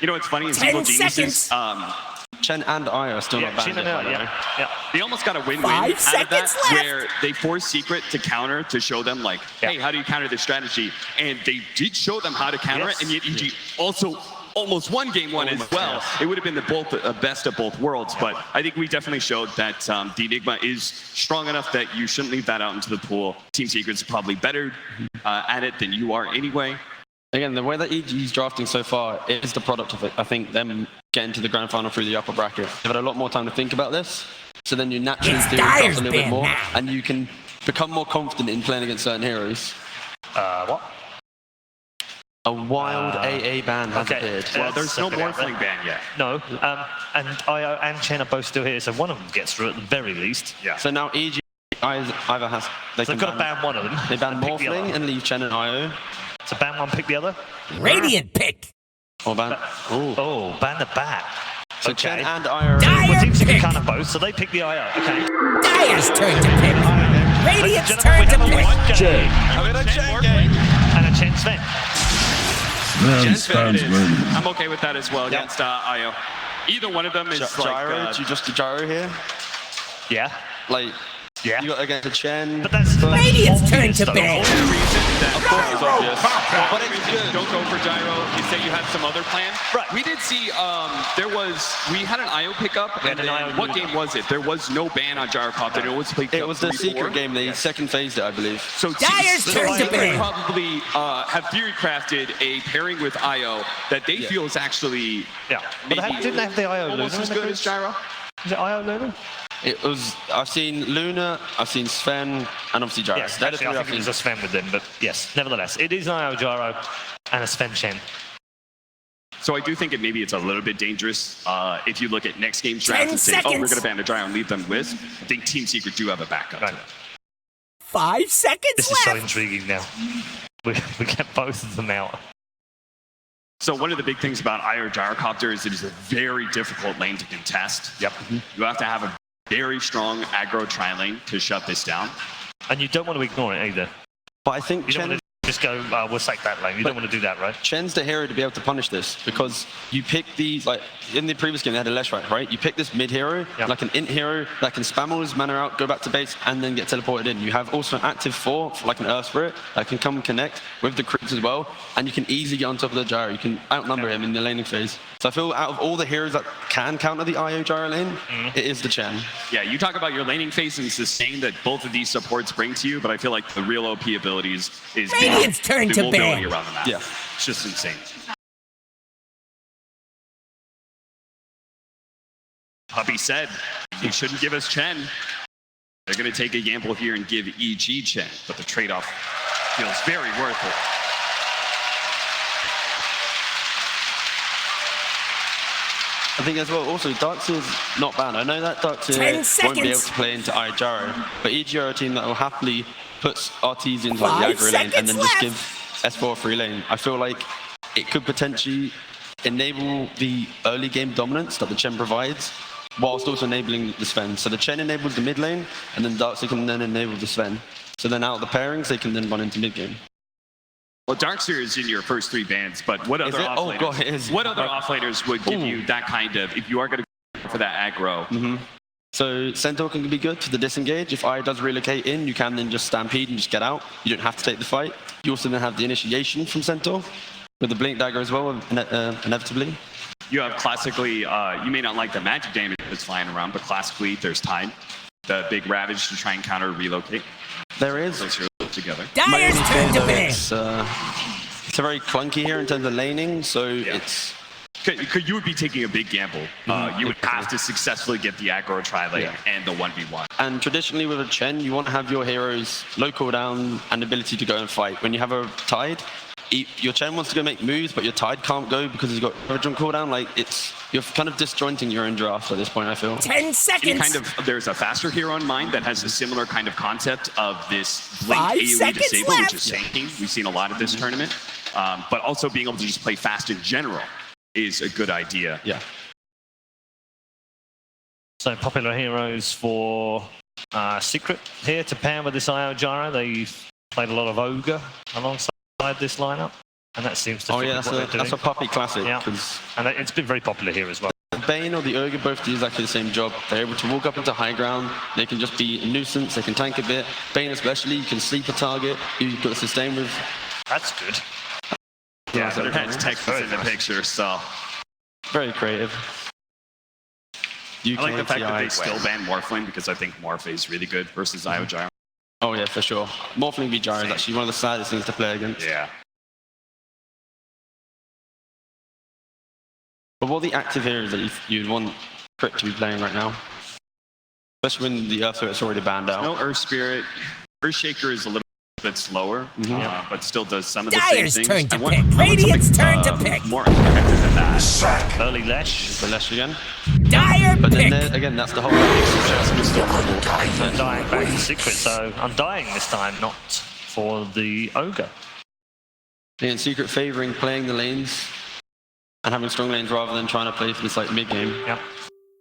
You know what's funny is 10 Evil Geniuses, seconds. Chen and I are still not banned. Chen and I, yeah. they almost got a win-win 5 out of seconds that, left. where they forced Secret to counter to show them, like, hey, how do you counter this strategy? And they did show them how to counter it, and yet EG also almost won game one as well. It would have been the best of both worlds, but I think we definitely showed that the Enigma is strong enough that you shouldn't leave that out into the pool. Team Secret's probably better at it than you are anyway. Again, the way that EG's drafting so far is the product of it. I think them getting to the grand final through the upper bracket. They've had a lot more time to think about this, so then you naturally It's theorize Dyer's a little bit ban more, now. and you can become more confident in playing against certain heroes. What? A wild AA ban has appeared. Well, there's no Morphling ban yet. No, and IO and Chen are both still here, so one of them gets through at the very least. Yeah. So now EG either has... So they've got to ban one of them. They ban and pick the Morphling other. and leave Chen and IO. So ban one, pick the other? Radiant pick. Or ban... Ooh. Oh, ban the bat. So Okay. Chen and IO... Dire Well, teams pick. can kind of both, so they pick the IO. Okay. Dyer's turn to pick. Radiant's Gentlemen, turn we to have a pick. one Chen I'm in a Chen game. and a Chen Sven. Chen Sven Sounds it is. ready. I'm okay with that as well against IO. Either one of them is Gyro, like... do you just do Gyro here? Yeah. Like, Yeah. you got against a Chen... But that's Radiant's turn obvious, to though. ban. The only reason that Of course it's obvious. but it's good. Don't go for Gyro. You say you had some other plan. Right. We did see we had an IO pickup, We and had an then IO what Luna. game was it? There was no ban on Gyrocopter. It was played. It was the 3-4. secret game, they second phased it, I believe. So Dyer's turn to they ban. probably have theory crafted a pairing with IO that they feel is actually Yeah. But maybe didn't they have the IO almost Luna as in the good group? as Gyro. Is it IO Luna? It was... I've seen Luna, I've seen Sven, and obviously Gyro. Yes, They're the actually, three I I've think it was seen. a Sven with them, but yes, nevertheless, it is an IO Gyro and a Sven Chen. So I do think maybe it's a little bit dangerous if you look at next game's draft 10 and say, oh, we're seconds. going to ban the Gyro and leave them Wisp. I think Team Secret do have a backup. Right. 5 seconds This is so left. intriguing now. We get both of them out. So one of the big things about IO Gyrocopter is it is a very difficult lane to contest. Yep. You have to have a very strong aggro tri-lane to shut this down. And you don't want to ignore it either. But I think You don't Chen... want to just go, we'll sack that lane. You don't want to do that, right? Chen's the hero to be able to punish this because you pick these, like in the previous game they had a Leshrac, right? You pick this mid hero, Yep. like an int hero that can spam all his mana out, go back to base, and then get teleported in. You have also an active 4, like an Earth Spirit, that can come and connect with the creeps as well, and you can easily get on top of the Gyro. You can outnumber him in the laning phase. So I feel out of all the heroes that can counter the IO Gyro lane, it is the Chen. Yeah, you talk about your laning phase and sustain that both of these supports bring to you, but I feel like the real OP abilities is Radiant's turn the to mobility ban. around the map. Yeah. It's just insane. Puppy said he shouldn't give us Chen. They're going to take a gamble here and give EG Chen, but the trade-off feels very worth it. I think as well, also, Darkseer is not bad. I know that 10 Darkseer won't be able seconds. to play into Gyro, but EG are a team that will happily put RTs into like, 5 the aggro lane and seconds then just left. give S4 a free lane. I feel like it could potentially enable the early game dominance that the Chen provides, whilst also enabling the Sven. So the Chen enables the mid lane, and then Darkseer can then enable the Sven. So then out of the pairings, they can then run into mid game. Well, Darkseer is in your first 3 bans, but what other it? Oh, offlaners? God, it is. What other offlaners would give you that kind of, if you are going to go for that aggro? So Centaur can be good for the disengage. If I does relocate in, you can then just stampede and just get out. You don't have to take the fight. You also then have the initiation from Centaur with the blink dagger as well, inevitably. You have classically, you may not like the magic damage that's flying around, but classically there's Tide, the big Ravage to try and counter relocate. There is. Those heroes together. Dyer's turn to ban. It's a very clunky here in terms of laning, so it's... You would be taking a big gamble. You would have to successfully get the aggro tri-lane and the 1v1. And traditionally with a Chen, you want to have your heroes low cooldown and ability to go and fight. When you have a Tide, your Chen wants to go make moves, but your Tide can't go because he's got original cooldown. Like, you're kind of disjointing your own draft at this point, I feel. 10 seconds. There's a faster hero in mind that has a similar kind of concept of this blink 5 AoE seconds disable, left. which is tanking. We've seen a lot of this tournament. But also being able to just play fast in general is a good idea. Yeah. So popular heroes for Secret here to pair with this IO Gyro. They've played a lot of Ogre alongside this lineup. And that seems to Oh fit yeah, with what they're doing. that's a puppy classic. Yeah. 'Cause And it's been very popular here as well. the Bane or the Ogre both do exactly the same job. They're able to walk up into high ground. They can just be a nuisance. They can tank a bit. Bane especially, you can sleep a target. You've got the sustain with. That's good. Yeah, but it has Texas in the picture, so. Very creative. I like the fact that they UKTI. still ban Morphling because I think Morph is really good versus Io Gyro. Oh yeah, for sure. Morphling v Gyro is actually one of the saddest things to play against. Yeah. But what are the active heroes that you'd want Crit to be playing right now? Especially when the Earth Spirit's already banned out. No Earth Spirit. Earthshaker is a little bit slower, but still does some of the Dyer's same turn things. to I want- pick. I want Radiant's something, turn to pick. More effective than that. Early Lesh. The Lesh again. Dire But then pick. again, that's the whole Undying back to Secret, so Undying this time, not for the Ogre. in Secret favouring playing the lanes and having strong lanes rather than trying to play for this like mid game. Yep.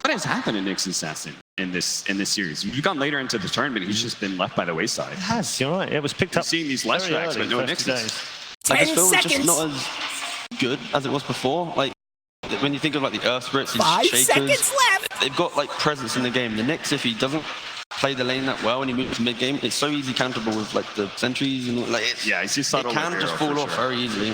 What has happened to Nyx Assassin in this series? You've gone later into the tournament, he's just been left by the wayside. It has, you're right. It was picked We're up. seeing these less very racks, early, but no first few Nyxes. days. I 10 just feel it's just seconds. not as good as it was before. Like when you think of like the Earth Spirits, these 5 Shakers, seconds left. they've got like presence in the game. The Nyx, if he doesn't play the lane that well and he moves to mid game, it's so easy counterable with like the sentries and like Yeah, he's just it subtle. can with just hero, fall for off sure. very easily.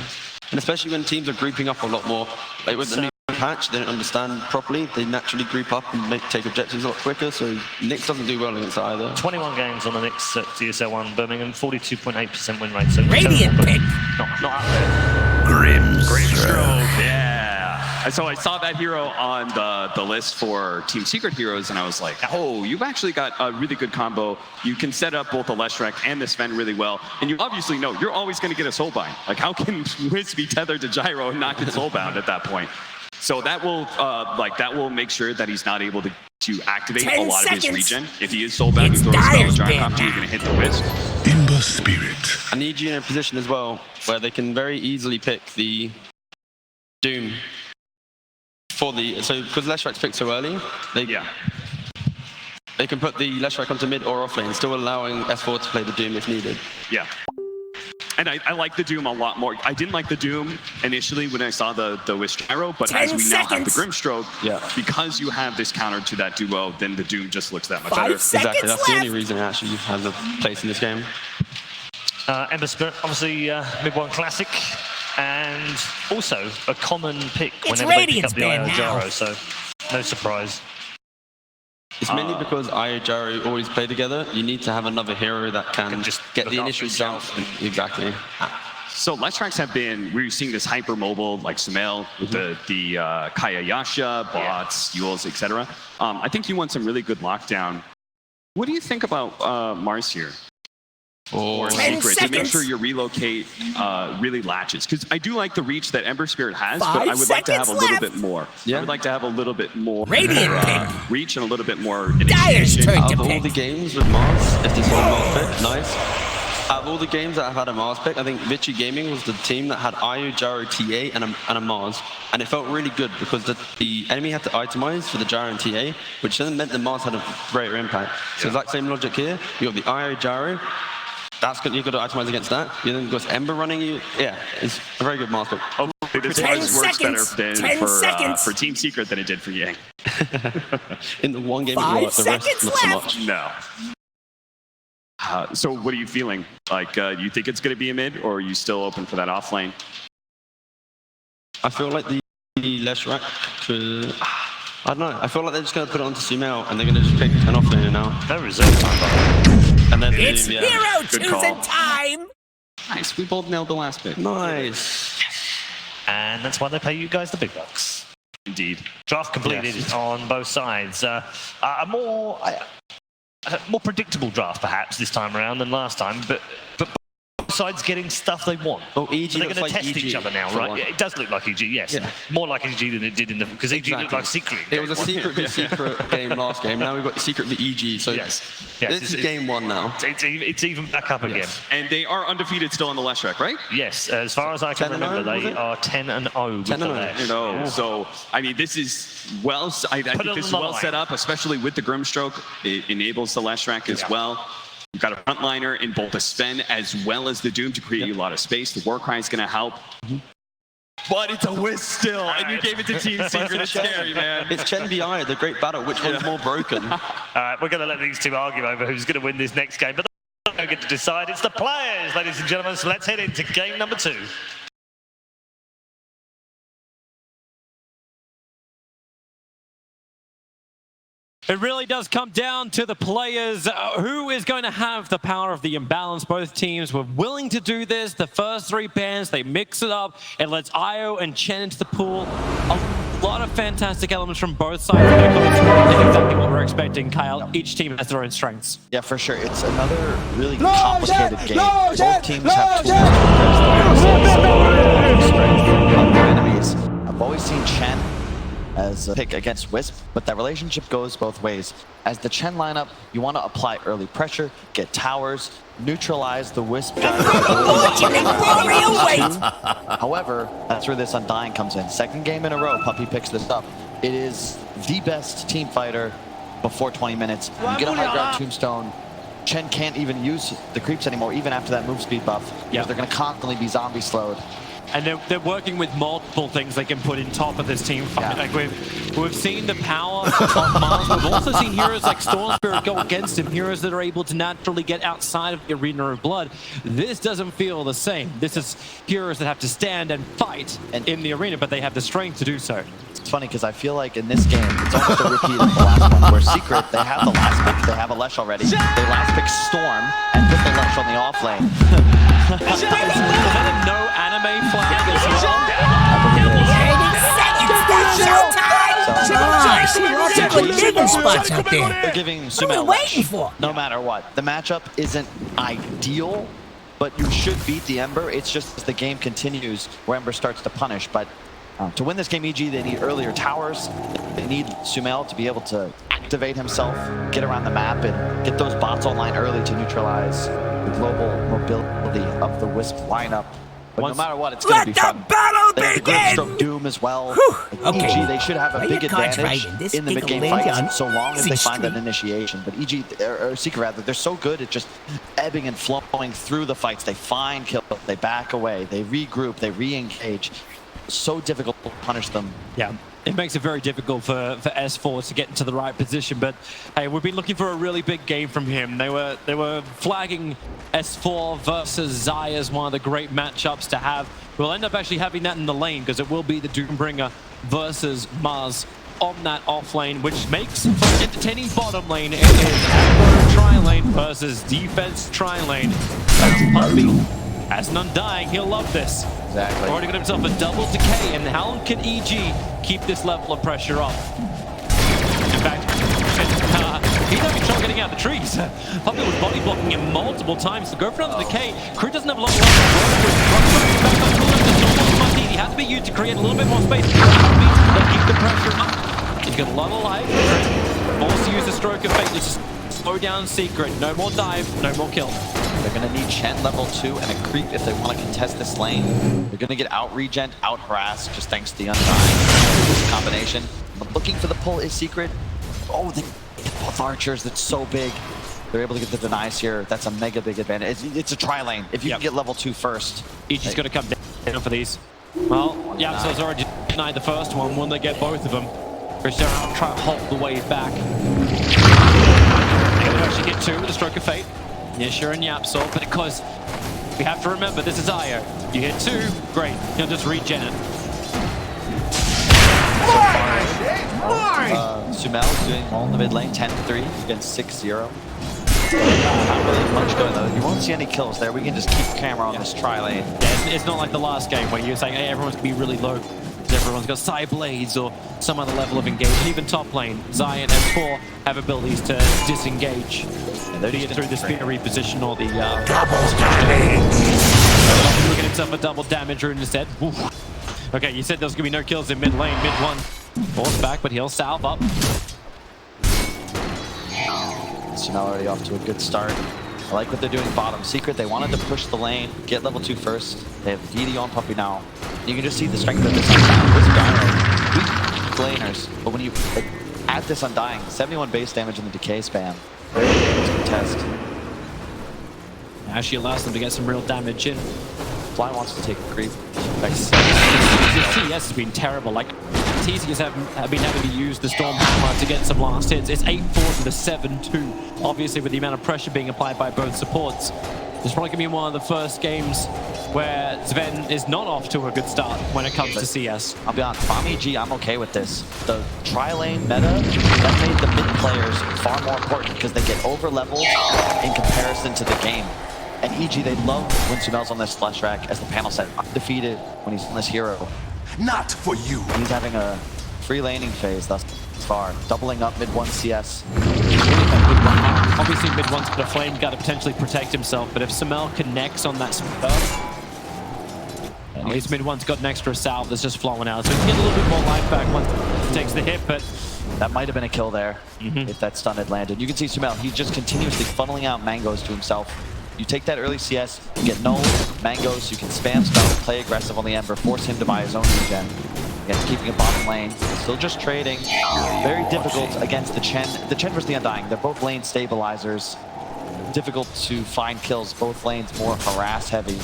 And especially when teams are grouping up a lot more. Like with the new patch, they don't understand properly. They naturally group up and take objectives a lot quicker. So Nyx doesn't do well against either. 21 games on the Knicks at TSL1 Birmingham, 42.8% win rate. So Radiant pick. not up there. Grimstroke, yeah. And so I saw that hero on the list for Team Secret heroes, and I was like, oh, you've actually got a really good combo. You can set up both the Leshrac and the Sven really well, and you obviously know you're always going to get a soulbind. Like, how can Wiz be tethered to Gyro and not get soulbound at that point? So that will make sure that he's not able to activate 10 a lot of his seconds. regen. If he is soulbound, It's you throw a spell Dyer's at ban Gyrocopter, you're going to hit the Wiz. Ember Spirit. I need you in a position as well where they can very easily pick the Doom for the because Leshrac's picked so early, they can put the Leshrac onto mid or off lane, still allowing S4 to play the Doom if needed. Yeah. And I like the Doom a lot more. I didn't like the Doom initially when I saw the Wiz Gyro, but 10 as we now have the seconds. Grimstroke, because you have this counter to that duo, then the Doom just looks that much 5 better. seconds Exactly, that's the only left. reason it actually has a place in this game. Ember Spirit, obviously mid one classic, and also a common pick It's whenever they pick Radiant's up the ban Io now. Gyro, so no surprise. It's mainly because Io Gyro always play together. You need to have another hero that can just get look the after initial jump. himself. Exactly. So Leshracs have been, we're seeing this hyper-mobile, like Sumail, with the Kaya Yasha, bots, Yules, etc. I think you want some really good lockdown. What do you think about Mars here? Or 10 Secret, to make seconds. sure your relocate really latches. Because I do like the reach that Ember Spirit has, but 5 I would like to have a seconds little left. bit more. Yeah. I would like to have a little bit more Radiant reach and a little bit more Dyer's initiation. turn Out to of all pick. the games with Mars, if this was a Mars pick, nice. Out of all the games that I've had a Mars pick, I think Vichy Gaming was the team that had Io, Gyro, TA, and a Mars. And it felt really good because the enemy had to itemize for the Gyro and TA, which then meant the Mars had a greater impact. So exact same logic here. You got the Io, Gyro. That's good. You've got to itemize against that. You then got Ember running you. Yeah, it's a very good Mars pick. Hopefully this 10 Mars works seconds. better 10 than seconds. for Team Secret than it did for Yang. In the one game, 5 it worked. The rest, seconds not so left. much. No. So what are you feeling? Like, do you think it's going to be a mid, or are you still open for that off lane? I feel like the Leshrac could... I don't know. I feel like they're just going to put it onto Sumail and they're going to just pick an off laner now. No reserve time, by And then It's yeah. hero Good choosing call. time. Nice. We both nailed the last pick. Nice. and that's why they pay you guys the big bucks. Indeed. Draft completed Yes. on both sides. A more predictable draft, perhaps, this time around than last time, but both sides getting stuff they want. Well, EG So they're looks going to like test EG each other now, for right? one. Yeah, it does look like EG, yes. Yeah. More like EG than it did in the... Because EG looked Exactly. like Secret. It was a secret v secret game last game. Now we've got secret v EG. So Yes. this is game one now. It's even back up again. And they are undefeated still on the Leshrac, right? Yes, as far as I can 10 and remember, 0, was they it? are 10-0 with 10 the and 0. Lash. You know, so I mean, this is well. I think it on this is the well line. set up, especially with the Grimstroke. It enables the Leshrac as well. You've got a frontliner in both the Sven as well as the Doom to create you a lot of space. The Warcry is going to help. But it's a Wisp still, and you gave it to Team Secret. It's scary, man. It's Chen BI, the great battle. Which one's more broken? All right, we're going to let these two argue over who's going to win this next game, but they don't get to decide. It's the players, ladies and gentlemen. So let's head into game number 2. It really does come down to the players. Who is going to have the power of the imbalance? Both teams were willing to do this. The first 3 bans, they mix it up. It lets Io and Chen into the pool. A lot of fantastic elements from both sides. Exactly what we're expecting, Kyle. Each team has their own strengths. Yeah, for sure. It's another really complicated game. Both teams have tools to strength of their enemies. I've always seen Chen as a pick against Wisp, but that relationship goes both ways. As the Chen lineup, you want to apply early pressure, get towers, neutralize the Wisp. However, that's where this Undying comes in. Second game in a row, Puppy picks this up. It is the best team fighter before 20 minutes. You get a high ground tombstone. Chen can't even use the creeps anymore, even after that move speed buff. They're going to constantly be zombie slowed. And they're working with multiple things they can put in top of this team fight. Like we've seen the power of Mars. We've also seen heroes like Storm Spirit go against him, heroes that are able to naturally get outside of the Arena of Blood. This doesn't feel the same. This is heroes that have to stand and fight in the arena, but they have the strength to do so. It's funny because I feel like in this game, it's almost a repeat of the last one, where Secret, they have the last pick, they have a Lesh already. They last pick Storm and put the Lesh on the off lane. Is that a no anime flag as well? 30 seconds, that's showtime! Spots out there. They're giving Sumail Lesh no matter what. The matchup isn't ideal, but you should beat the Ember. It's just as the game continues where Ember starts to punish. But to win this game, EG, they need earlier towers. They need Sumail to be able to activate himself, get around the map, and get those bots online early to neutralize the global mobility of the Wisp lineup. But no matter what, it's going to be fun. They have the Grimstroke Doom as well. EG, they should have a big advantage in the mid-game fights, so long as they find that initiation. But EG, or Secret rather, they're so good at just ebbing and flowing through the fights. They find kills, they back away, they regroup, they re-engage. So difficult to punish them. Yeah, it makes it very difficult for S4 to get into the right position. But hey, we've been looking for a really big game from him. They were flagging S4 versus Xayah as one of the great matchups to have. We'll end up actually having that in the lane because it will be the Doombringer versus Mars on that off lane, which makes for an entertaining bottom lane. It is aggro tri-lane versus defense tri-lane. That's Puppy. As an Undying, he'll love this. Exactly. Already got himself a double decay, and how long can EG keep this level of pressure up? In fact, he's having trouble getting out the trees. Puppy was body blocking him multiple times to go for another decay. Crew doesn't have a lot of left. He has to be used to create a little bit more space. They'll keep the pressure up. He's got a lot of life. Forced to use the stroke of fate to just slow down Secret. No more dive, no more kill. They're going to need Chen level 2 and a creep if they want to contest this lane. They're going to get out-regent, out-harassed, just thanks to the Undying this combination. But looking for the pull is Secret. Oh, they both archers, that's so big. They're able to get the denies here. That's a mega big advantage. It's a tri-lane. If you can get level 2 first. EG's going to come down for these. Well, Yapso's already denied the first one. When they get both of them, Christian try to hold the wave back. They're going to actually get 2 with a stroke of fate. Nisha and Yapso, but because we have to remember this is Io. You hit 2, great. You'll just regen it. Sumail is doing well in the mid lane, 10-3 against 6-0. Not really much going though. You won't see any kills there. We can just keep camera on this tri-lane. Yeah, it's not like the last game where you're saying, hey, everyone's going to be really low. Everyone's got side blades or some other level of engagement. Even top lane, Xayah and S4 have abilities to disengage. They're either through the spear reposition or the double damage. We're getting himself a double damage rune instead. Oof. Okay, you said there's gonna be no kills in mid lane, mid one. Force back, but he'll salve up. Sumail already off to a good start. I like what they're doing bottom. Secret, they wanted to push the lane, get level 2 first. They have DD on Puppy now. You can just see the strength of this Undying. This guy, weak laners, but when you add this Undying, 71 base damage in the decay spam. Very difficult to contest. actually allows them to get some real damage in. Fly wants to take a creep. The CS has been terrible. Like, TCS have been having to use the Storm Hammer to get some last hits. It's 8-4 to the 7-2. Obviously, with the amount of pressure being applied by both supports, it's probably going to be one of the first games where Sven is not off to a good start when it comes to CS. I'll be honest, if I'm EG, I'm okay with this. The tri-lane meta, that made the mid players far more important because they get over-leveled in comparison to the game. And EG, they love when Sumel's on this flash rack, as the panel said, undefeated when he's on this hero. Not for you. He's having a free laning phase thus far, doubling up mid 1 CS. Obviously, mid 1's got a flame got to potentially protect himself, but if Sumel connects on that spell, at least mid 1's got an extra salve that's just flowing out, so he can get a little bit more life back once he takes the hit, but that might have been a kill there if that stun had landed. You can see Sumel, he's just continuously funneling out mangoes to himself. You take that early CS, you get no mangoes, you can spam stuff, play aggressive on the Ember, force him to buy his own regen. Again, keeping a bottom lane, still just trading. Very difficult against the Chen. The Chen versus the Undying, they're both lane stabilizers. Difficult to find kills, both lanes more harass heavy.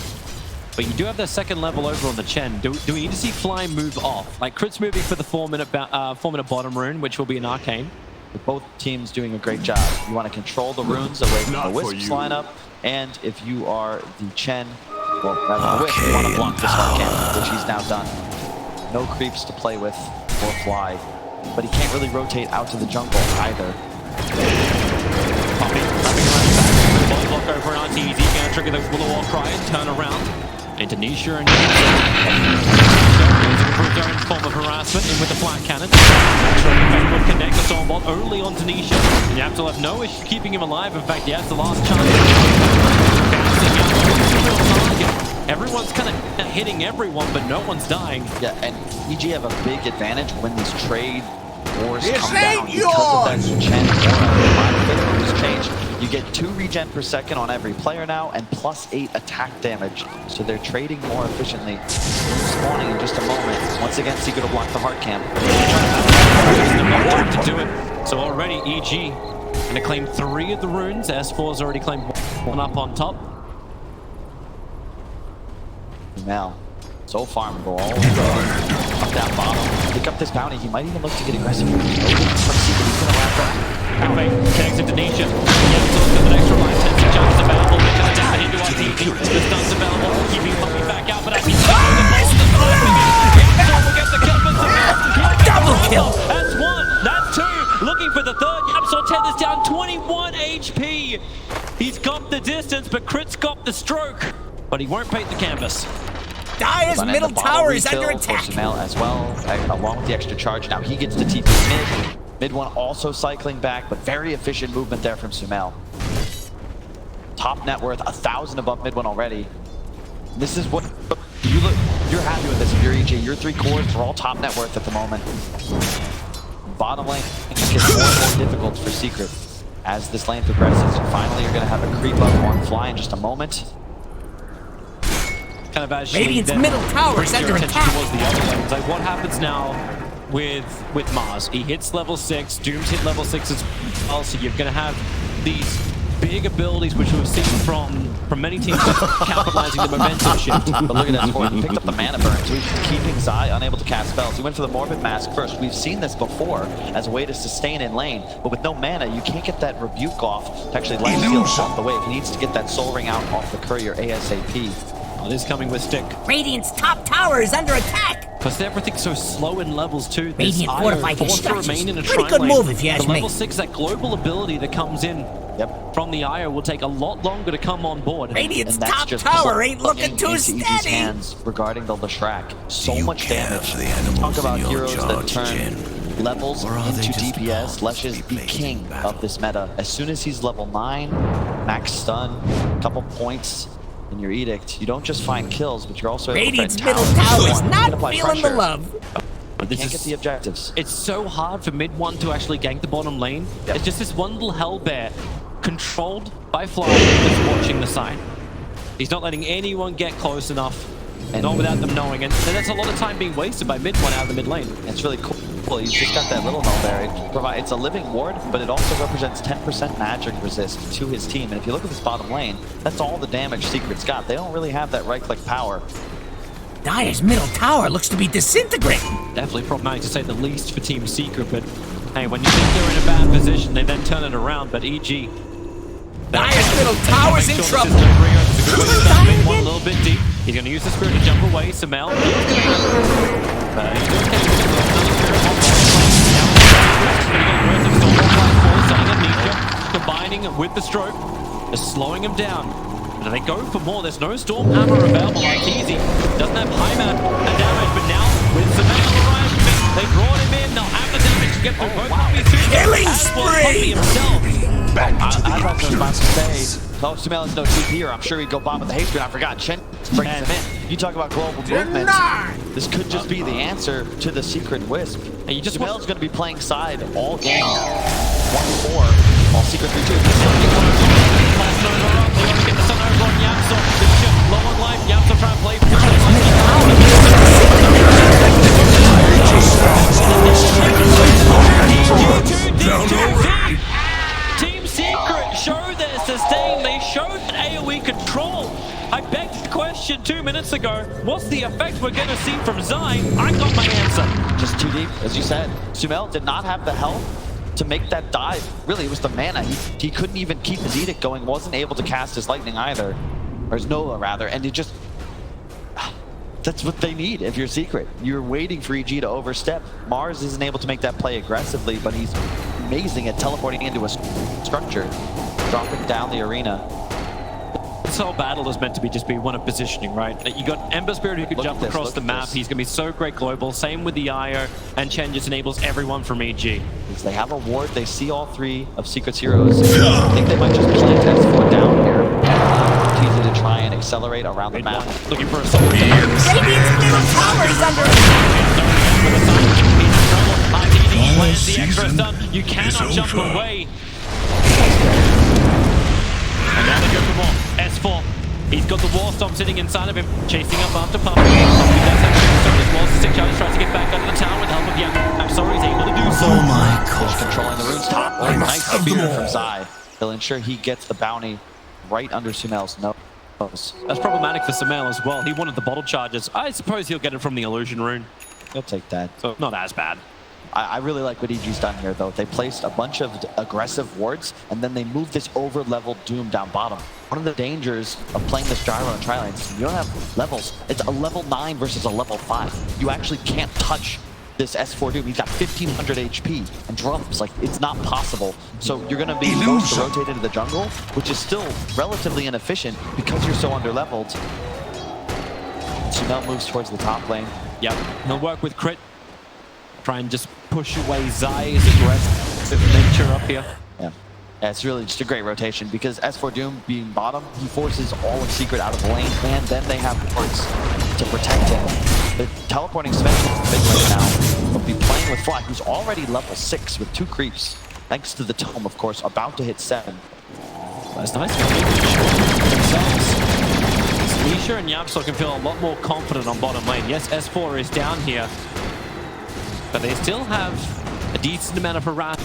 But you do have that second level over on the Chen. Do we need to see Fly move off? Like, Crit's moving for the 4-minute bottom rune, which will be an Arcane. With both teams doing a great job. You want to control the runes away from the Wisps lineup, and if you are the Chen, well, rather the Wisp, you want to block this Arcane, which he's now done. No creeps to play with or Fly, but he can't really rotate out to the jungle either. Poppy, coming right back. Block over an RT, he's gonna trigger the Will of War cry and turn around. Into Nisha and their own form of harassment in with the flat cannon. Will connect the Stormbolt early onto Nisha. Yapzil have no issue keeping him alive. In fact, he has the last chance. Everyone's kind of hitting everyone, but no one's dying. Yeah, and EG have a big advantage when these trade wars come down because of that Chen change. You get 2 regen per second on every player now, and +8 attack damage. So they're trading more efficiently. Spawning in just a moment. Once again, Secret will block the heart camp. To do it. So already EG gonna claim 3 of the runes. S4's already claimed 1 up on top. Now, so farmable all the way up down bottom. Pick up this bounty. He might even look to get aggressive. From Secret, he's gonna wrap up. Connects into Nisha. Yapzil's got an extra life. 10 chances available. They're gonna dash into our TP. The stun's available. Keeping Poppy back out, but as he's taking the ball, Yapzil will get the kill for Sumel. Double kill. That's 1. That's 2. Looking for the third. Yapzil tethers down 21 HP. He's got the distance, but Crit's got the stroke. But he won't paint the canvas. Dire's middle tower is under attack. Sumel as well, along with the extra charge. Now he gets to TP mid. Mid 1 also cycling back, but very efficient movement there from Sumel. Top net worth, 1,000 above mid 1 already. This is what you look. You're happy with this if you're EG. Your 3 cores are all top net worth at the moment. Bottom lane gets more and more difficult for Secret as this lane progresses. Finally, you're going to have a creep up on Fly in just a moment. Kind of actually Radiant's middle tower is under attack. Towards the other lanes. Like, what happens now with Mars? He hits level 6. Doom's hit level 6 as well. So you're going to have these big abilities, which we've seen from many teams capitalizing the momentum shift. But look at that score. He picked up the mana burn, so he's keeping Zai unable to cast spells. He went for the Morbid Mask first. We've seen this before as a way to sustain in lane, but with no mana, you can't get that Rebuke off to actually light steal off the wave. He needs to get that Soul Ring out off the Courier ASAP. Oh, this is coming with stick. Radiant's top tower is under attack. Because everything's so slow in levels too. Radiant fortified his forced to structures. remain in a Pretty tri good lane. move if you ask The me. level 6, that global ability that comes in from the Io will take a lot longer to come on board. Radiant's And that's top just tower ain't looking plugging too into EG's steady. hands regarding the Leshrac. So much damage. Talk about heroes that turn levels into DPS. Lesh is the king of this meta. As soon as he's level 9, max stun, couple points in your edict, you don't just find kills, but you're also Radiant's able to middle tower is not apply feeling the pressure. love. But Can't get the objectives. It's so hard for mid 1 to actually gank the bottom lane. Yep. It's just this one little hellbear controlled by Fly that's watching the side. He's not letting anyone get close enough, And not without them knowing. And that's a lot of time being wasted by mid 1 out of the mid lane. It's really cool beautiful. He's just got that little hell there. It's a living ward, but it also represents 10% magic resist to his team. And if you look at this bottom lane, that's all the damage Secret's got. They don't really have that right-click power. Dire's middle tower looks to be disintegrating. Definitely problematic to say the least for Team Secret, but hey, when you think they're in a bad position, they then turn it around. But EG, Dire's middle tower's in trouble. One a little bit deep. He's going to use the spirit to jump away. Samel. Combining with the stroke, just slowing him down. Do they go for more? There's no storm hammer available like Easy. Doesn't have high damage, but now with Samel arriving, they brought him in. They'll have the damage to get through both puppies. Killing spree! Himself. I thought I was about to say, oh, Samel is no TP here. I'm sure he'd go bomb with the haste, but I forgot. Chen brings him in. You talk about global movements. This could just be the answer to the Secret Wisp. And you just Samel's going to be playing side all game. 1-4, all Secret 3-2. Team Secret show their sustain. They showed AoE control. I begged the question 2 minutes ago. What's the effect we're going to see from Zai? I got my answer. Just too deep, as you said. Sumail did not have the health to make that dive. Really, it was the mana. He couldn't even keep his edict going, wasn't able to cast his lightning either, or his Nova rather, and it just, that's what they need if you're Secret. You're waiting for EG to overstep. Mars isn't able to make that play aggressively, but he's amazing at teleporting into a structure, dropping down the arena. This whole battle is meant to be just be one of positioning, right? You got Ember Spirit who could jump across the map. He's going to be so great global. Same with the Io, and Chen just enables everyone from EG. They have a ward. They see all three of Secret's heroes. I think they might just plant S4 down here. Easy to try and accelerate around the map. Looking for a soldier. Radiant's middle tower is under attack. The extra stun. You cannot jump away. And now they go for more. S4. He's got the wall stomp sitting inside of him, chasing up after Puppy. Puppy does have as well. Stick Charge tries to get back under the tower with the help of Yang. I'm sorry, he's able to do so. Oh my god. Controlling the rune's top. Oh, nice spear from Zai. He'll ensure he gets the bounty right under Sumel's nose. That's problematic for Samel as well. He wanted the bottle charges. I suppose he'll get it from the illusion rune. He'll take that. So not as bad. I really like what EG's done here, though. They placed a bunch of aggressive wards, and then they moved this over-leveled Doom down bottom. One of the dangers of playing this Gyro and Tri-Lane is you don't have levels. It's a level 9 versus a level 5. You actually can't touch this S4 Doom. He's got 1500 HP and drums. Like, it's not possible. So you're going to be forced to rotate into the jungle, which is still relatively inefficient because you're so under-leveled. Sumel moves towards the top lane. Yep, he'll work with Crit. Try and just push away Zai's aggressive nature up here. Yeah, it's really just a great rotation because S4 Doom being bottom, he forces all of Secret out of the lane, and then they have wards to protect him. The teleporting Sven is big right now. He'll be playing with Fly, who's already level 6 with 2 creeps, thanks to the Tome, of course, about to hit 7. That's nice. Leisha and Yapso can feel a lot more confident on bottom lane. Yes, S4 is down here, but they still have a decent amount of harass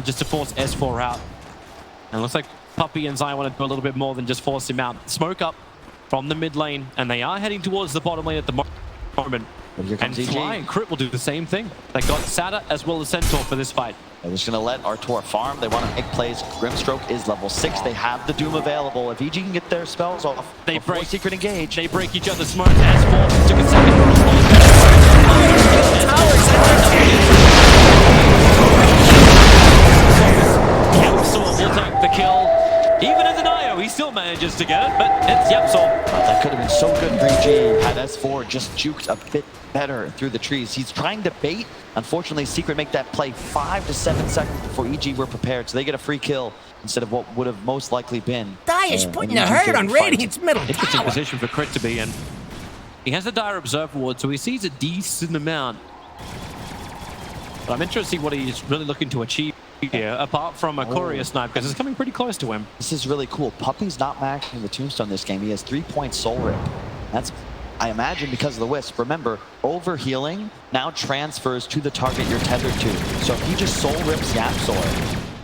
just to force S4 out. And it looks like Puppy and Zai want to do a little bit more than just force him out. Smoke up from the mid lane, and they are heading towards the bottom lane at the moment. And Fly and Crit will do the same thing. They got Sata as well as Centaur for this fight. They're just going to let Artur farm. They want to make plays. Grimstroke is level 6. They have the Doom available. If EG can get their spells off, they break Secret engage. They break each other's smoke. S4 took a second. Yapsor will take the kill. Even as an IO, he still manages to get it, but it's Yapsor. That could have been so good for EG had S4 just juked a bit better through the trees. He's trying to bait. Unfortunately, Secret make that play 5 to 7 seconds before EG were prepared, so they get a free kill instead of what would have most likely been. Dire's putting a hurt on Radiant's middle Interesting tower. position for Crit to be in. He has the Dire Observer ward, so he sees a decent amount. But I'm interested to see what he's really looking to achieve here, apart from a Courier Snipe, because it's coming pretty close to him. This is really cool. Puppy's not maxing the Tombstone this game. He has 3 points Soul Rip. That's I imagine because of the Wisp. Remember, overhealing now transfers to the target you're tethered to. So if he just soul rips Yapsor,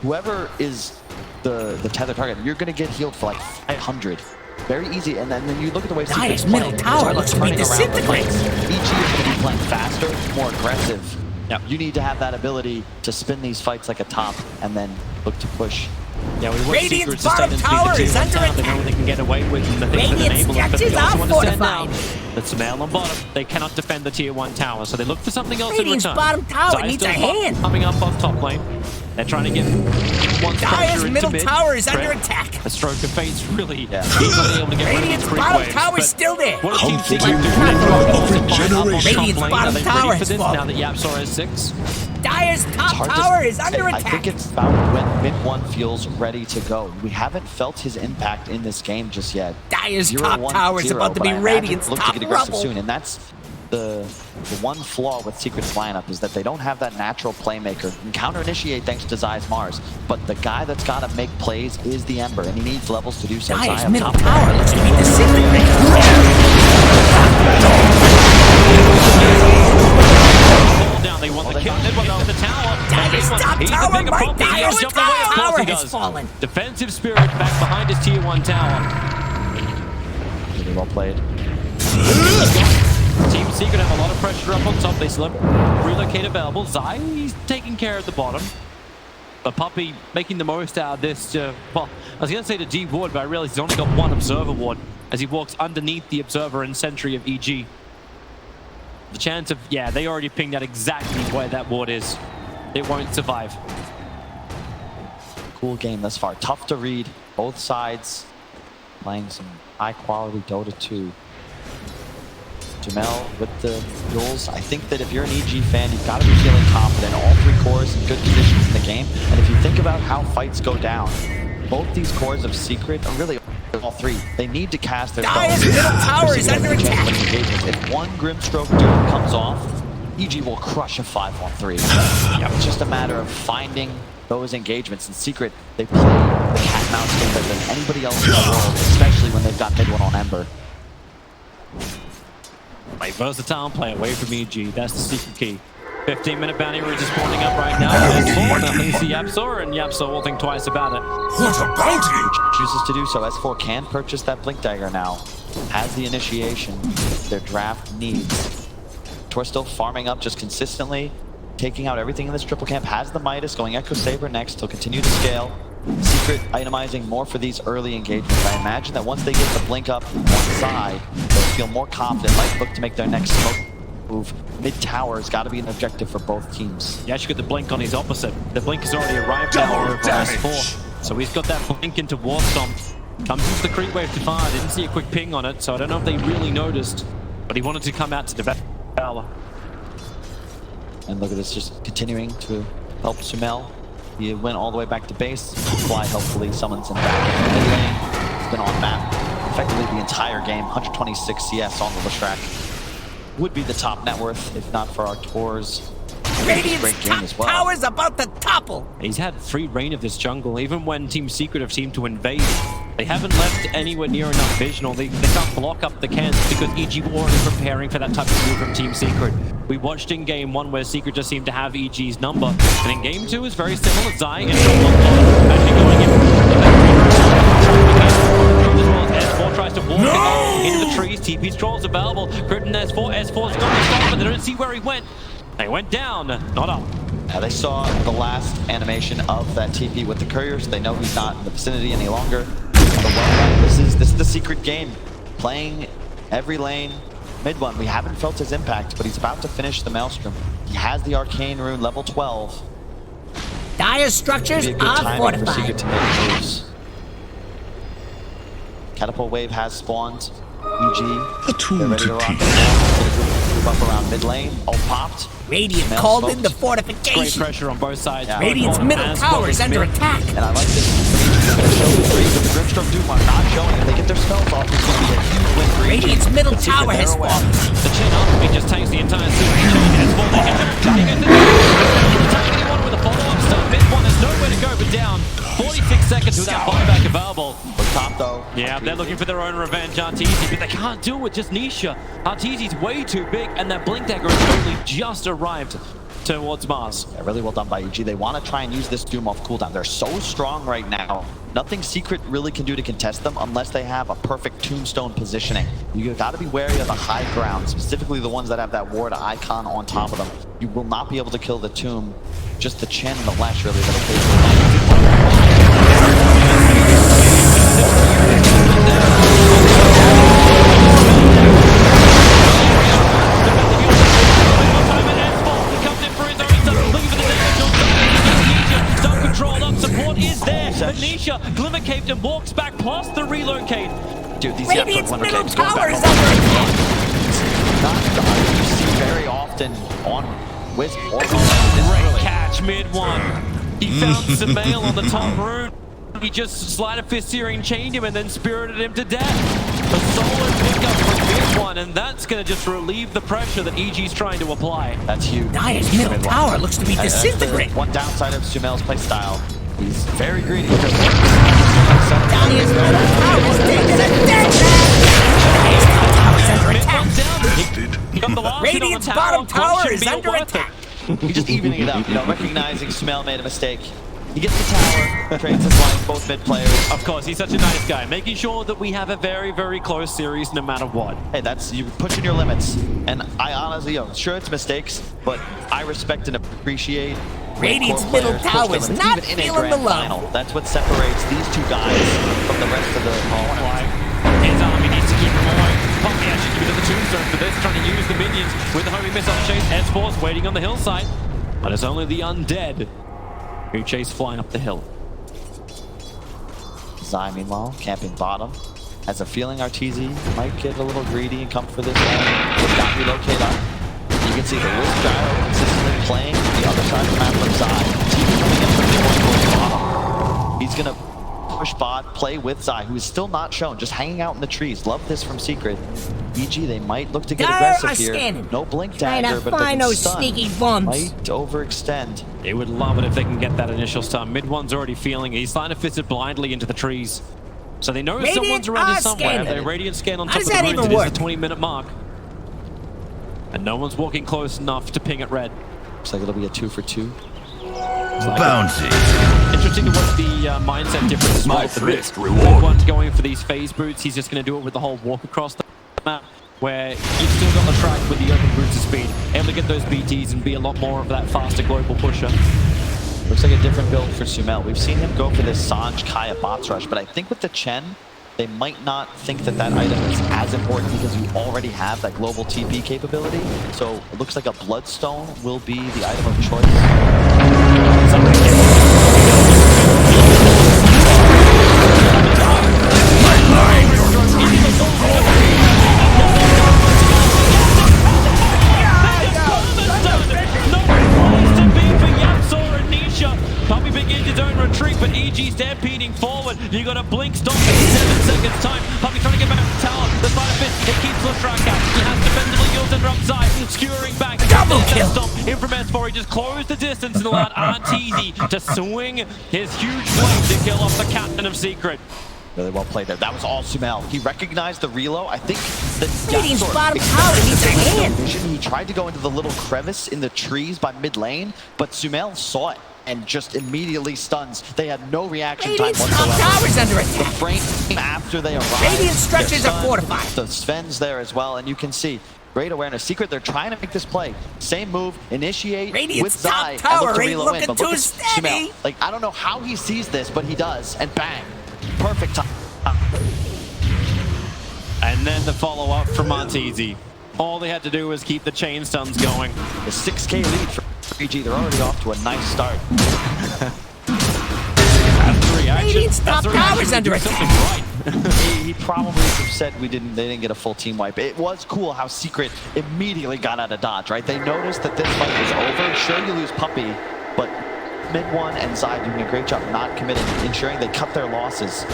whoever is the tethered target, you're going to get healed for like 500. Very easy, and then you look at the way Secret's middle playing. tower looks to be disintegrating. EG is going to be playing faster, more aggressive. Yep. You need to have that ability to spin these fights like a top and then look to push. Yeah, we want Radiant's Secret to stay bottom tower is under They know attack. they can get away with and the things that Radiant enable it, but they structures also are understand now fortified. that Sumail on bottom, they cannot defend the tier 1 tower, so they look for something else Radiant's in return. bottom tower Xayah's needs a still hand. coming up off top lane. They're trying to get one Dire's into middle mid. tower is under Trent, attack. A stroke of fate's really Yeah. he's not able to get rid of Radiant's the creep bottom waves, tower is but still there. what does Team Comforting Secret do? ruler They drop of balls a and line up on generation. top Radiant's lane. bottom Are they tower ready for has this now fallen. that Yapsor has 6? Dire's It's top hard to tower is say. under I attack. think it's about when mid 1 feels ready to go. We haven't felt his impact in this game just yet. Dire's 0-1-0, top tower is about to but be I imagine Radiant's look to top get aggressive rubble. soon, and that's the one flaw with Secret's lineup is that they don't have that natural playmaker. You can counter-initiate thanks to Xayah's Mars, but the guy that's got to make plays is the Ember, and he needs levels to do so. Dire's Xayah middle top tower looks to be disintegrating. Down, they want the kill. They want the tower. Dire's top He's the tower, bigger my problem. He Dire's jumped away, of course tower he has does. fallen. Defensive spirit back behind his tier 1 tower. Really well played. Team Secret have a lot of pressure up on top. They still have relocate available. Xayah, he's taking care of the bottom. But Puppey making the most out of this. Well, I was going to say to D Ward, but I realized he's only got one Observer Ward as he walks underneath the Observer and Sentry of EG. The chance of, yeah, they already pinged out exactly where that ward is. It won't survive. Cool game thus far. Tough to read. Both sides playing some high-quality Dota 2. Jamel with the duels. I think that if you're an EG fan, you've got to be feeling confident. All 3 cores in good positions in the game. And if you think about how fights go down, both these cores of Secret, or really all 3, they need to cast their Dire's spells. middle tower is under attack. If one Grimstroke Doom comes off, EG will crush a 5-on-3. It's just a matter of finding those engagements. In Secret, they play the cat and mouse game better than anybody else in the world, especially when they've got mid 1 on Ember. A versatile play away from EG. That's the secret key. 15-minute bounty rouge is spawning up right now. Nothing to see Yapsor, and Yapsor will think twice about it. What a bounty! Chooses to do so. S4 can purchase that Blink Dagger now. Has the initiation their draft needs. Tor still farming up just consistently, taking out everything in this triple camp. Has the Midas, going Echo Saber next. He'll continue to scale. Secret itemizing more for these early engagements. I imagine that once they get the blink up one side, they'll feel more confident, might look to make their next smoke move. Mid-tower has got to be an objective for both teams. He actually got the blink on his opposite. The blink has already arrived now over S4. So he's got that blink into War Stomp. Comes into the creep wave to fire. Didn't see a quick ping on it, so I don't know if they really noticed. But he wanted to come out to develop. And look at this, just continuing to help Sumail. He went all the way back to base. Fly hopefully summons him back into the mid lane. He's been on map effectively the entire game. 126 CS on the Leshrac. Would be the top net worth if not for our tours. Radiant's Great game top as well. tower's about to topple. He's had free reign of this jungle, even when Team Secret have seemed to invade. They haven't left anywhere near enough vision, or they can't block up the cans because EG were already preparing for that type of move from Team Secret. We watched in Game 1 where Secret just seemed to have EG's number, and in Game 2 is very similar. Xayah and actually going in. S4 tries to walk into the trees. TP's trolls available. Krypton S4. S4's got to stop, but they don't see where he went. They went down, not up. They saw the last animation of that TP with the couriers. They know he's not in the vicinity any longer. This is the Secret game. Playing every lane. Mid one, we haven't felt his impact, but he's about to finish the Maelstrom. He has the Arcane Rune level 12. Dire's structures Be a good are timing for Secret fortified. to make moves. Catapult wave has spawned. EG, they're Attuned ready to to rock peace. it. Move up around mid lane. All popped. Radiant Mail called smoked. in the Great fortification. pressure on both sides. Yeah. Radiant's middle tower is under attack. And I like this. They're going to show the three, but the Grimstroke Doom are not showing. If they get their spells off, it's going to be a huge win for EG. Radiant's middle But Secret, tower has they're away. fallen. The chin up, he just takes the entire Secret chain. S4, they hit him. He gets the attacking anyone with a follow-up stun. Mid one, there's nowhere to go but down. 46 seconds without buyback available. But top though, Yeah, they're looking for their own revenge, Arteezy, but they can't do it with just Nisha. Arteezy's way too big, and that Blink Dagger has only just arrived towards Mars. Yeah, really well done by EG. They want to try and use this Doom off cooldown. They're so strong right now. Nothing Secret really can do to contest them unless they have a perfect tombstone positioning. You got to be wary of the high ground, specifically the ones that have that ward icon on top of them. You will not be able to kill the tomb, just the Chen and the Lash really Nisha Glimmer Caved and walks back past the relocate. Dude, these Radiant's middle tower is under attack. Not you see very often on Wisp or great catch mid one. He found Sumail on the top rune. He just sleight of fist searing chained him and then spirited him to death. A solid pickup from mid one, and that's going to just relieve the pressure that EG's trying to apply. That's huge. Dire's middle tower looks to be disintegrating. One downside of Sumail's play style. He's very greedy. Down his middle tower is taking a dead man. Radiant's bottom tower is under attack. He's just evening it up, you know, recognizing Sumail made a mistake. He gets the tower, trades his life, both mid players. Of course, he's such a nice guy, making sure that we have a very, very close series no matter what. Hey, that's you pushing your limits. And I honestly, sure it's mistakes, but I respect and appreciate Radiant's middle tower is not feeling the love. That's what separates these two guys from the rest of the tournament. His army needs to keep him away. Poppy actually giving the tombstone for this, trying to use the minions with the homing missile chase. S4's waiting on the hillside, but it's only the undead who chase flying up the hill. Zai, meanwhile, camping bottom. Has a feeling Arteezy might get a little greedy and come for this one. Just got relocate up. You can see the Wisp Gyro consistently playing the other side of the map from Zai. TV coming in from the bottom. He's going to push bot, play with Zai, who is still not shown, just hanging out in the trees. Love this from Secret. EG, they might look to get aggressive here. Scanning. No Blink Dagger, but they can stun. Sneaky bumps. Might overextend. They would love it if they can get that initial stun. Mid one's already feeling it. He's starting to fist it blindly into the trees. So they know Radiant someone's around here somewhere. scanning. They Radiant scan on How top of does the that runes. even It work? is the 20-minute mark. And no one's walking close enough to ping it red. Looks like it'll be a 2 for 2. Bouncy. Interesting to watch the mindset difference. My for thrift this. reward. One going for these phase boots. He's just going to do it with the whole walk across the map, where you've still got the track with the open boots of speed, able to get those BTs and be a lot more of that faster global pusher. Looks like a different build for Sumail. We've seen him go for this Sanj Kaya bots rush, but I think with the Chen, they might not think that that item is as important because you already have that global TP capability. So it looks like a Bloodstone will be the item of choice. Puppy begins his own retreat, but EG stampeding forward. You got a blink stop in 7 seconds time. Puppy trying to get back to the tower. The side of it, it keeps Lustrike out. He has defensively used under upside, skewering back. Double kill. Stop in from S4. He just closed the distance and allowed Arteezy to swing his huge blade to kill off the captain of Secret. Really well played there. That was all Sumail. He recognized the reload. I think that Radiant's bottom tower needs a hand. He tried to go into the little crevice in the trees by mid lane, but Sumail saw it and just immediately stuns. They had no reaction time Radiant's top whatsoever. tower is under The attack. frame after they arrive. Radiant structures they're are stunned. fortified. The Sven's there as well, and you can see great awareness. Secret, they're trying to make this play. Same move, initiate Radiant's with Zai, top tower and look to ain't reload looking in. But too look at steady. Sumail. Like, I don't know how he sees this, but he does, and bang. Perfect time. And then the follow-up from Arteezy. All they had to do was keep the chain stuns going. The 6K lead for EG. They're already off to a nice start. After reaction, Radiant's top tower's under attack. He probably said they didn't get a full team wipe. It was cool how Secret immediately got out of dodge, right? They noticed that this fight was over. Sure, you lose Puppy, but mid one and Zai doing a great job not committing, ensuring they cut their losses.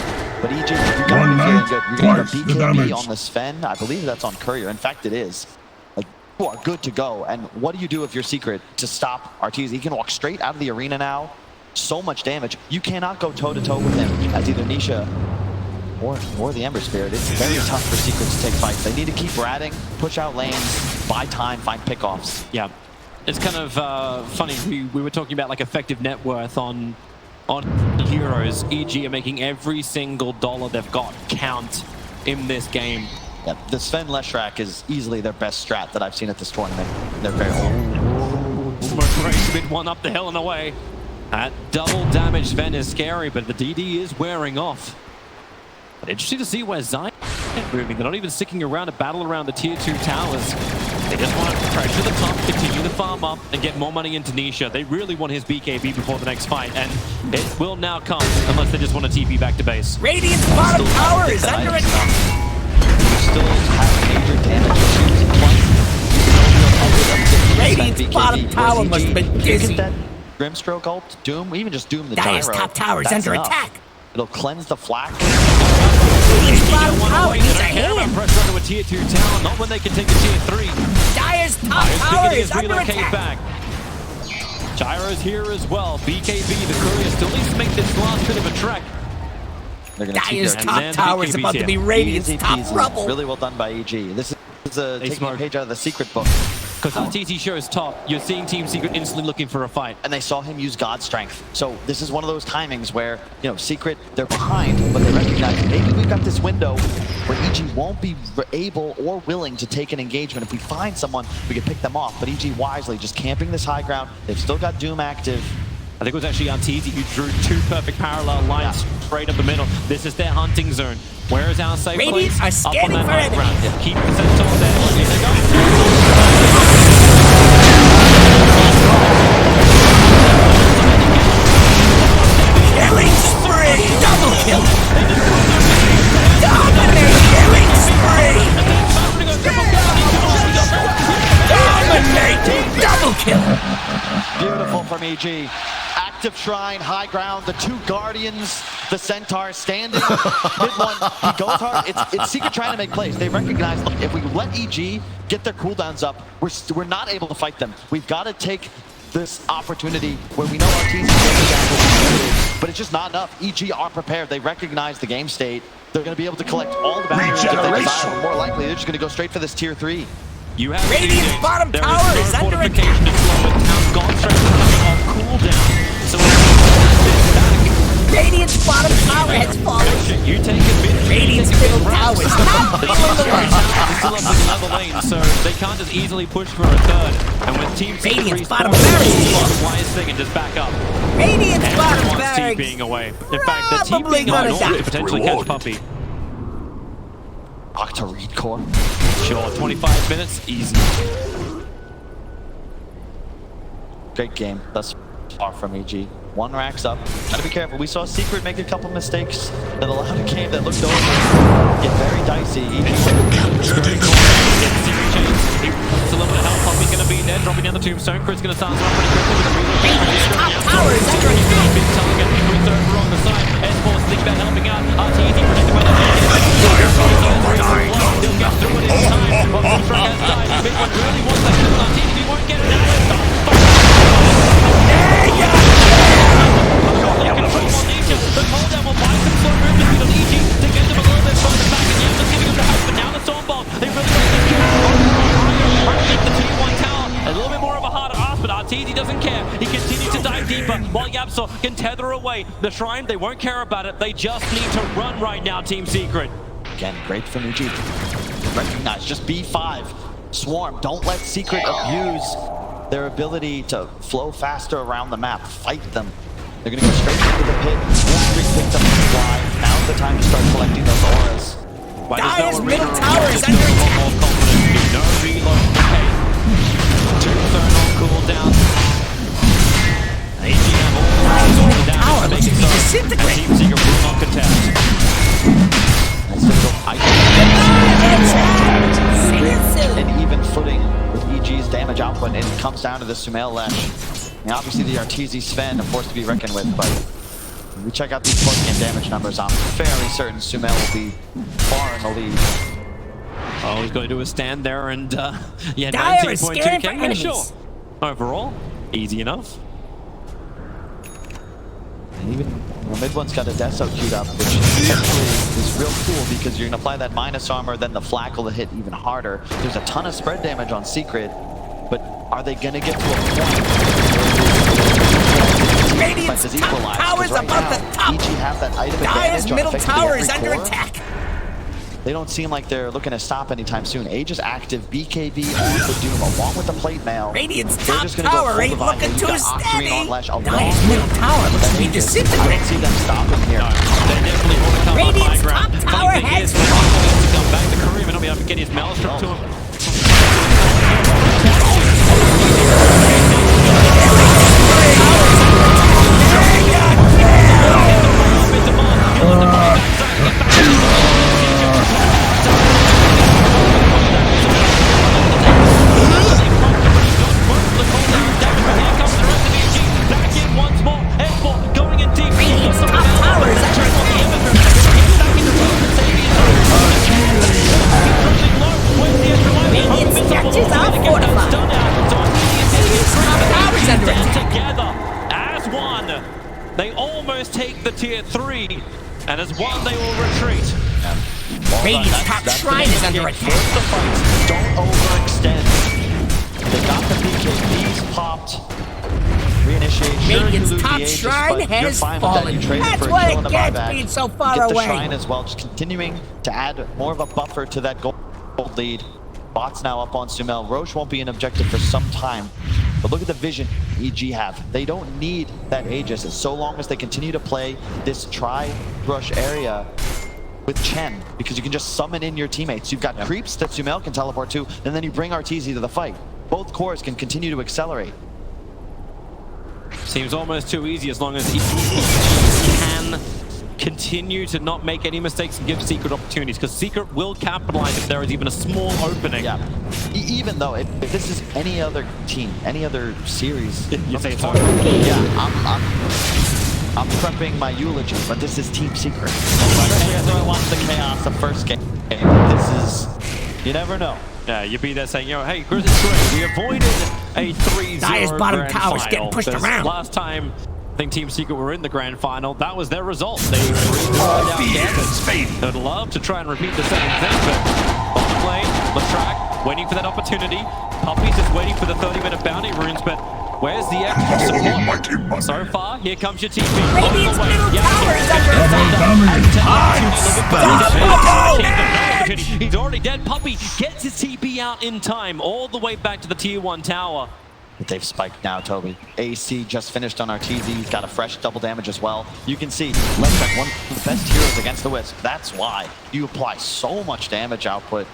But EG, you gotta be feeling good. You're getting a Twice the BKB damage. on the Sven. I believe that's on Courier. In fact, it is. Like, you are good to go. And what do you do if you're Secret to stop Arteezy? He can walk straight out of the arena now. So much damage. You cannot go toe-to-toe with him as either Nisha or the Ember Spirit, it's very tough for Secret to take fights. They need to keep ratting, push out lanes, buy time, find pickoffs. Yeah, it's kind of funny. We were talking about like effective net worth on heroes. EG are making every single dollar they've got count in this game. Yeah, the Sven Leshrak is easily their best strat that I've seen at this tournament. They're very Smoke race a bit one up the hill and away. That double damage Sven is scary, but the DD is wearing off. But interesting to see where Zion is moving. They're not even sticking around to battle around the tier 2 towers. They just want to pressure the top, continue the farm up, and get more money into Nisha. They really want his BKB before the next fight, and it will now come unless they just want to TP back to base. Radiant's bottom tower is under attack. still have major damage issues. Radiant's bottom tower must have been dizzy. Get that Grimstroke ult, Doom, even just Doom the Dire's gyro. top tower is That's under enough. attack. It'll cleanse the flak. Radiant's bottom tower needs a hand. Pressure onto a tier 2 tower, not when they can take a tier 3. Dire's top tower is under attack. Back. Gyro's here as well. BKB, the courier, still needs to make this last bit of a trek. They're going to Dire's keep top tower is about to be Radiant's top rubble. Really well done by EG. This is taking a page out of the secret book. Because RTT shows top, you're seeing Team Secret instantly looking for a fight. And they saw him use God Strength. So this is one of those timings where, you know, Secret, they're behind, but they recognize maybe we've got this window where EG won't be able or willing to take an engagement. If we find someone, we can pick them off. But EG wisely just camping this high ground. They've still got Doom active. I think it was actually RTT who drew two perfect parallel lines straight up the middle. This is their hunting zone. Where is our safe Radiant place? are Up on scanning that for high enemies. ground. Keep the centaur there. Here they go. Killing spree! Double kill! Dominate! Killing spree! Dominate! Double kill! Beautiful from EG. Active Shrine, high ground, the two Guardians, the Centaur standing. Mid one, he goes hard. It's Secret trying to make plays. They recognize, look, if we let EG get their cooldowns up, we're not able to fight them. We've got to take this opportunity where we know our team's but it's just not enough. EG are prepared. They recognize the game state. They're going to be able to collect all the values if they desire. More likely, they're just going to go straight for this tier 3. You have Radiant's bottom there tower is no under fortification to slow it down. Gone straight coming off cooldown. So Radiant's bottom tower has fallen. you take a bit. Radiant's middle tower is not feeling the They still have another lane, so they can't just easily push for a third. And when Team Secret Radiant's respawns, bottom barracks is the lost. wise thing and just back up. Radiant's bottom Everyone's barracks. TPing away. In fact, the team Probably being gonna on die. could potentially catch Puppy. Octa read core. Sure, 25 minutes, easy. Great game thus far from EG. One racks up. Gotta be careful. We saw Secret make a couple mistakes that allowed a game that looked over get very dicey. It's a little bit of help. Puppy's gonna be there, dropping down the tombstone. Chris gonna start running pretty quickly with a reload. Radiant's top tower is under attack. Big target. Chris over on the side. Esports thinking about helping out. RTT protected by the He'll get through it in time. But Moonstruck has died. Big one really wants that kill. RTT won't get it now. The cooldown will buy some slow movement on EG to get them a little bit further back, and yeah, just giving them the hope, but now the Stormbolt, they really want to get the Team 1 tower. A little bit more of a harder ask, but RTZ doesn't care. He continues to dive deeper while Yapsor can tether away the Shrine. They won't care about it. They just need to run right now, Team Secret. Again, great from EG. Recognize, just B5. Swarm, don't let Secret abuse their ability to flow faster around the map. Fight them. They're going to go straight into the pit. Streak picked up the fly. Now's the time to start collecting those auras. Dire's middle tower is under attack. No reload. Okay. Tombstone on cooldown. AG have all Dire's the middle tower looks to be disintegrating. Team Secret will not contest. Nice little an even footing with EG's damage output, and it comes down to the Sumail Lash. And obviously the Arteezy Sven, a force to be reckoned with, but when we check out these post-game damage numbers, I'm fairly certain Sumail will be far in the lead. All he's going to do is stand there and, yeah, Dire is scaring for 19.2k, yeah, sure. enemies. Overall, easy enough. And even mid one's got a Deso queued up, which is real cool because you're going to apply that minus armor, then the flak will hit even harder. There's a ton of spread damage on Secret, but are they going to get to a point where Radiant's top tower's right above now, the top. EG have that item Dire's advantage on middle effectively tower every is under core. attack. They don't seem like they're looking to stop anytime soon. Age is active, BKB on the Doom, along with the plate mail. Radiant's They're top just gonna go tower full ain't divide. looking You've too got Octarine steady. on Lash along Dire's with middle tower looks to be Aegis. I disintegrating. don't see them stopping here. They definitely want to come on high Radiant's ground. top tower Funny thing has is, Radiant wants to come back. The Korean may not be able to get his maelstrom to him. They almost take the tier 3, and as one, they will retreat. Radiant's top shrine is under attack. Force the fights. Don't overextend. They got the BKBs popped. Reinitiate. Sure, Radiant's you lose top the Aegis, shrine but you're has fine with that. fallen. You traded That's for a what kill and it a gets buyback. being so far Get the away. shrine as well, just continuing to add more of a buffer to that gold lead. Bot's now up on Sumail. Roche won't be an objective for some time. But look at the vision EG have. They don't need that Aegis so long as they continue to play this tri-brush area with Chen, because you can just summon in your teammates. You've got creeps that Sumail can teleport to, and then you bring Arteezy to the fight. Both cores can continue to accelerate. Seems almost too easy as long as he can continue to not make any mistakes and give Secret opportunities, because Secret will capitalize if there is even a small opening. Yeah. Even though if this is any other team, any other series, You say it's over. yeah, I'm prepping my eulogy, but this is Team Secret. Especially after I watched the chaos of first game. This is, you never know. Yeah, you'd be there saying, yo, hey, Grizz is great. We avoided a 3-0 Dire's bottom grand tower's final. getting pushed Because around. Last time, I think Team Secret were in the grand final. That was their result. They out Gambit. They'd love to try and repeat the same thing, but bottom lane, Latrak waiting for that opportunity. Puppy's just waiting for the 30-minute bounty runes, but where's the extra support? So far, here comes your TP. Radiant's middle tower is under attack. He's already dead. Puppy gets his TP out in time, all the way back to the tier 1 tower. But they've spiked now, Toby. AC just finished on Arteezy. He's got a fresh double damage as well. You can see, Lemtech, one of the best heroes against the Wisp. That's why you apply so much damage output.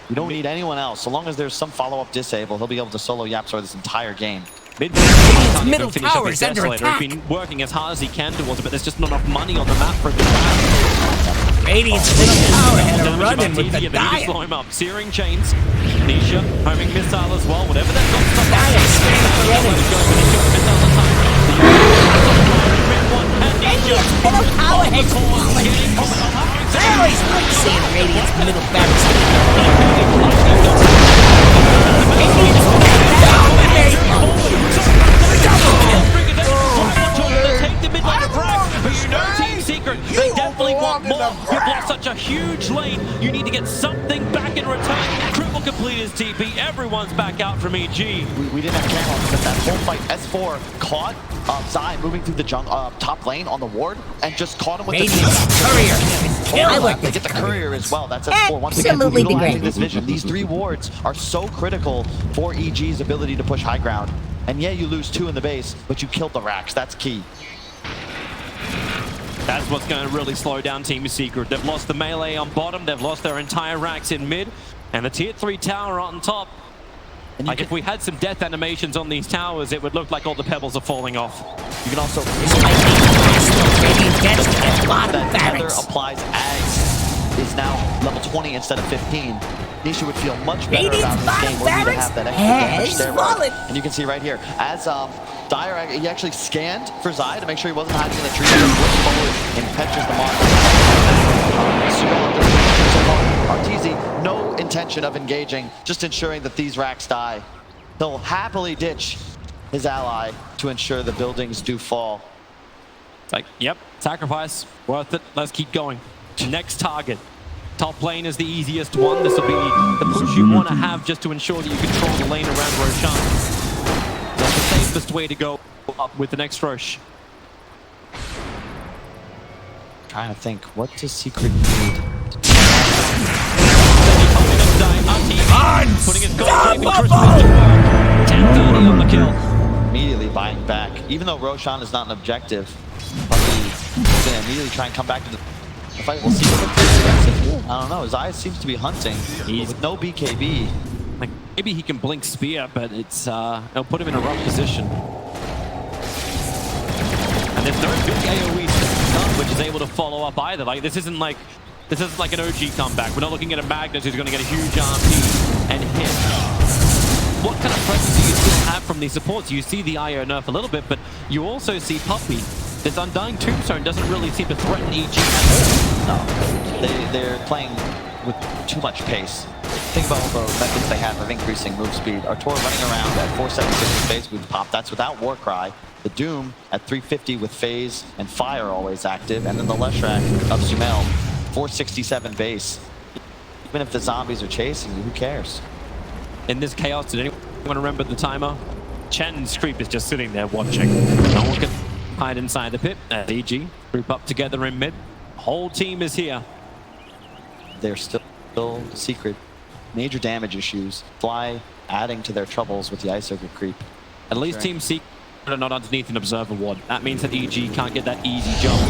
You don't need anyone else. So long as there's some follow-up disable, he'll be able to solo Yapzor this entire game. Middle tower is under attack. He's been working as hard as he can towards it, but there's just not enough money on the map for him to grab. Radiant's middle tower had a run-in with the They need to Dire. slow him up. Searing chains, Nisha, homing missile as well. Whatever that got stuff out. Dire standing for enemies. Radiant's middle tower has fallen. I always like seeing Radiant's middle barracks. Radiant's middle tower has But you know Team Secret, they definitely want more. You've lost such a huge lane. You need to get something back in return. Triple complete his TP. Everyone's back out from EG. We didn't have camo because that whole fight, S4 caught Zai moving through the top lane on the ward and just caught him with Radiant's courier. I like to get the courier as well. That's S4. Once again, Absolutely utilizing great. this vision. These 3 wards are so critical for EG's ability to push high ground. And yeah, you lose 2 in the base, but you killed the racks. That's key. That's what's going to really slow down Team Secret. They've lost the melee on bottom. They've lost their entire racks in mid. And the tier 3 tower on top. Like if we had some death animations on these towers, it would look like all the pebbles are falling off. You can also... Radiant gets a lot of that Tether barracks. applies Ags is now level 20 instead of 15. Nisha would feel much better Radiant's about this game where you barracks have that extra damage has there. fallen. And you can see right here, as Dire, he actually scanned for Zai to make sure he wasn't hiding in the trees, and flips forward and catches the mark. Arteezy, no intention of engaging, just ensuring that these racks die. He'll happily ditch his ally to ensure the buildings do fall. Like, yep, sacrifice, worth it. Let's keep going. Next target. Top lane is the easiest one. This will be the push you want to have just to ensure that you control the lane around Roshan. That's the safest way to go up with the next rush. Trying to think, what does Secret need? Putting his goal saving Christmas to work. 10-30 on the kill. Immediately buying back. Even though Roshan is not an objective, he's going to immediately try and come back to the fight. We'll see what I don't know. His eyes seems to be hunting. He's with no BKB. Like, maybe he can blink spear, but it's it'll put him in a rough position. And there's no big AoE stun which is able to follow up either. Like, this isn't like an OG comeback. We're not looking at a Magnus who's going to get a huge RP and hit. What kind of pressure do you still have from these supports? You see the IO nerf a little bit, but you also see Puppey. This Undying Tombstone doesn't really seem to threaten EG at all. No, they're playing with too much pace. Think about all the methods they have of increasing move speed. Artur running around at 476 with phase with pop. That's without Warcry. The Doom at 350 with phase and fire always active. And then the Leshrac of Sumail, 467 base. Even if the zombies are chasing you, who cares? In this chaos, did anyone remember the timer? Chen's creep is just sitting there watching. No one can hide inside the pit. EG group up together in mid. Whole team is here. They're still Secret. Major damage issues. Fly adding to their troubles with the Ice Ogre creep. At least Team Secret are not underneath an observer ward. That means that EG can't get that easy jump.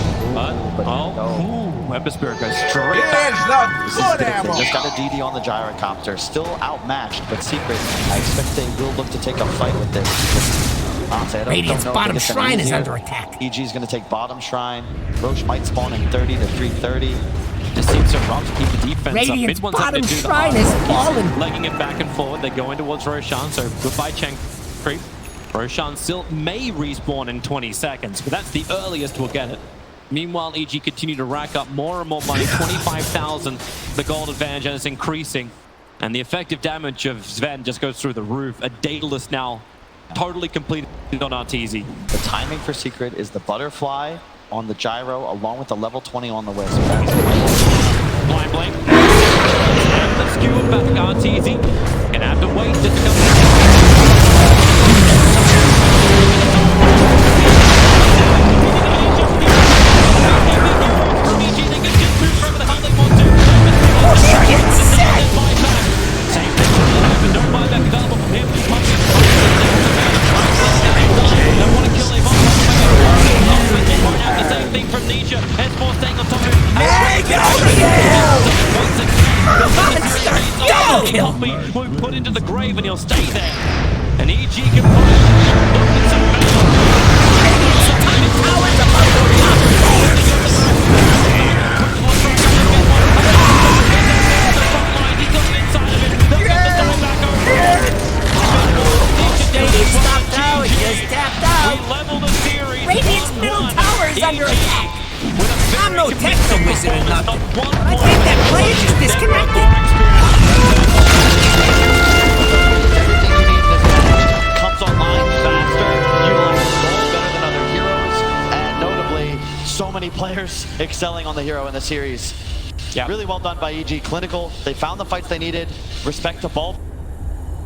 Ember Spirit goes straight back. They just got a DD on the gyrocopter. Still outmatched, but Secret, I expect they will look to take a fight with this. Honestly, Radiant's bottom shrine is under attack. EG is going to take bottom shrine. Roche might spawn in 30 to 330. Just seems so rough to keep the defense Radiant's up. bottom shrine is fallen. Legging it back and forward. They're going towards Roshan, so goodbye Chen creep. Roshan still may respawn in 20 seconds, but that's the earliest we'll get it. Meanwhile, EG continue to rack up more and more money, 25,000. The gold advantage is increasing, and the effective damage of Sven just goes through the roof. A Daedalus now totally completed on Arteezy. The timing for Secret is the butterfly on the gyro along with the level 20 on the wisp. Blind blink. And the skewer back Arteezy. Gonna have to wait just a couple of will be put into the grave and he'll stay there. And EG can put it. Radiant's middle tower is under attack. I'm no techno wizard or nothing, but I think that play is just disconnected. Comes online faster, utilizes gold better than other heroes, and notably, so many players excelling on the hero in the series. Yeah. Really well done by EG. Clinical, they found the fights they needed. Respect to both.